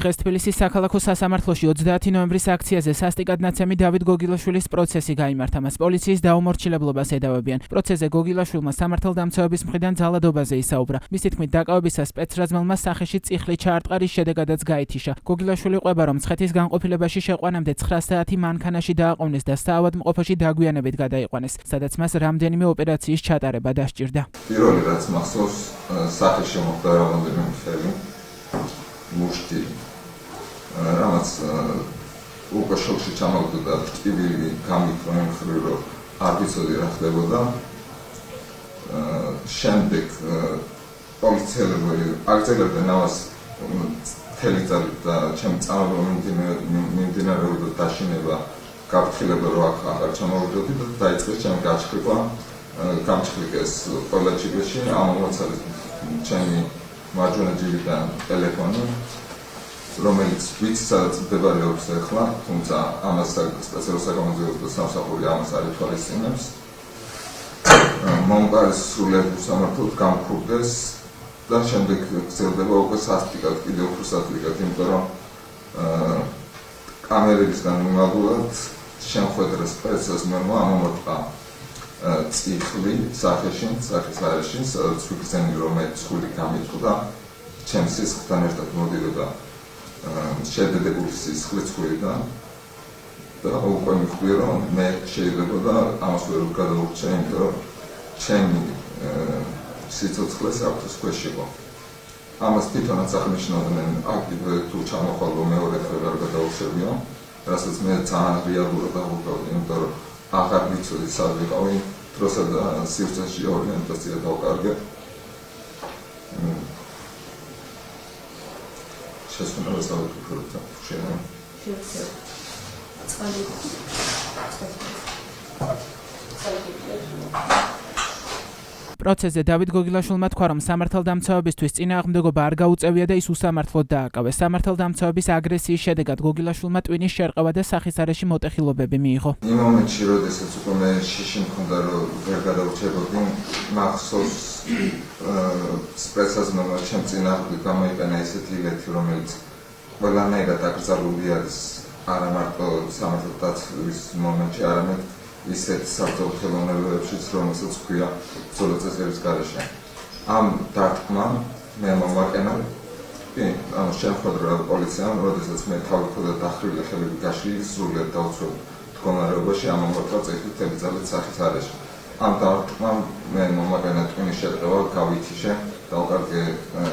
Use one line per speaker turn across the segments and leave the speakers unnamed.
დღეს თბილისის საქალაქო სასამართლოში 30 ნოემბრის აქციაზე სასტიკად ნაცემი დავით გოგილაშვილის პროცესი გაიმართა. მას პოლიციის დაუმორჩილებლობას ედავებიან. პროცესზე გოგილაშვილმა სამართალდამცავების მხრიდან ძალადობაზე ისაუბრა. მისი თქმით, დაკავებისას სპეცრაზმელმა სახეში წიხლი ჩაარტყარის შედეგადაც გაითიშა. გოგილაშვილი ყვება, რომ მცხეთის განყოფილებაში შეყვანამდე 9 საათი მანქანაში დააყოვნეს და საავადმყოფოში დაგვიანებით გადაიყვანეს, სადაც მას რამდენიმე ოპერაციის ჩატარება დასჭირდა.
პირველი რაც მახსოვს, სახეში მოხდა რამდენიმე ხელი მუშტი, რამაც უკვე შოკში ჩამოვიდა და ტკივილი გამიქრა იმ ხრივ, რომ არ ვიცოდი რა ხდებოდა. შემდეგ პოლიციელები აგზელებდნენ ამას მთელი წელი და ჩემი წამობრუნება მიმდინარეობდა დაშინება, გაფრთხილება, რომ აღარ ჩამოვიდოდი და დაიწყეს ჩემი გაჩხრება. გამჩხრიკეს ყველა ჯიბეში, ამავდროულად ჩემი მარჯვენა ჯიბიდან ტელეფონი, რომელიც ვიცი სადაც მდებარეობს ახლა, თუმცა ამას სპეციალურ საკონსულტაციო სამსახური ამას არ ითვალისწინებს. მომყარის სრულიად უსამართლოდ გამქურდეს და შემდეგ გრძელდება უკვე სასტიკად, კიდევ უფრო სასტიკად, იმიტომ რომ კამერებისგან მიმართულად შემხედრე სპეცრაზმელმა ამომრტყა წიხლი სახეში, სახის არეში, სადაც ვიგრძენი, რომ მე ცხვირი გამიწყდა, ჩემს სისხლთან ერთად მოდიოდა შედედებული სისხლი ცხვირიდან და უკვე მიხვდი, რომ მე შეიძლება და ამას ვერ გადავურჩა, იმიტომ რომ ჩემი სიცოცხლე საფრთხის ქვეშ იყო. ამას თვითონაც აღნიშნავდნენ, აქტივე თუ ჩამოხვალო მეორე ხელ არ გადაურჩებია, რასაც მე ძალიან რეალურად აღვივდა, იმიტომ რომ აღარ ვიცოდი სად ვიყავი, დროსა და სივრცეში ორიენტაცია დავკარგე. შესვენებას დავიფიქრე და შეიძლება.
პროცესზე დავით გოგილაშვილმა თქვა, რომ სამართალდამცავებისთვის წინააღმდეგობა არ გაუწევია და ის უსამართლოდ დააკავეს. სამართალდამცავების აგრესიის შედეგად გოგილაშვილმა ტვინის შერყევა და სახის არეში მოტეხილობები მიიღო.
იმ მომენტში, როდესაც უკვე მე შიში მქონდა, რომ ვერ გადავრჩებოდი, მახსოვს სპეცრაზმელმა ჩემ წინააღმდეგ გამოიყენა ესეთი ილეთი, რომელიც ყველანაირად აკრძალული არის არა მარტო სამართალდაცვის მომენტში, არამედ ისეთ საბრძოლო ხელოვნებებშიც, რომელსაც ჰქვია ბრძოლა წესების გარეშე. ამ დარტყმამ მე მომაყენა შემხედრა პოლიციამ, როდესაც მე თავი მქონდა დახრილი ხელები გაშლილი, სრულიად დაუცველ მდგომარეობაში, ამომრტყა წიხლი მთელი ძალით სახის არეში. ამ დარტყმამ მე მომაყენა ტვინის შერყევა, გავითიშე, დავკარგე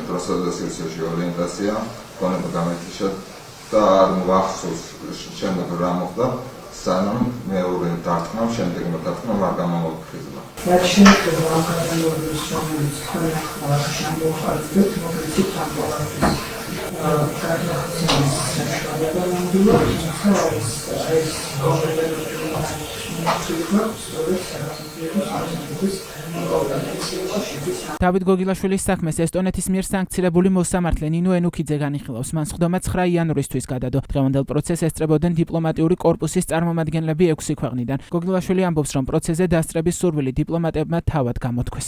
დროსა და სივრცეში ორიენტაცია, გონება გამეთიშა და არ მახსოვს შემდეგ რა მოხდა. სანამ მეორე დარტყმამ, შემდეგმა დარტყმამ არ გამომოფხიზლა.
რაც შეეხება ამ კატეგორიის რომელიც ხალხში მოხარჯეთ, მოგვიწით ამ პოლიტიკის
დავით გოგილაშვილის საქმეს ესტონეთის მიერ სანქცირებული მოსამართლე ნინო ენუქიძე განიხილავს. მან სხდომა 9 იანვრისთვის გადადო. დღევანდელ პროცესს ესწრებოდნენ დიპლომატიური კორპუსის წარმომადგენლები 6 ქვეყნიდან. გოგილაშვილი ამბობს, რომ პროცესზე დასწრების სურვილი დიპლომატებმა თავად გამოთქვეს.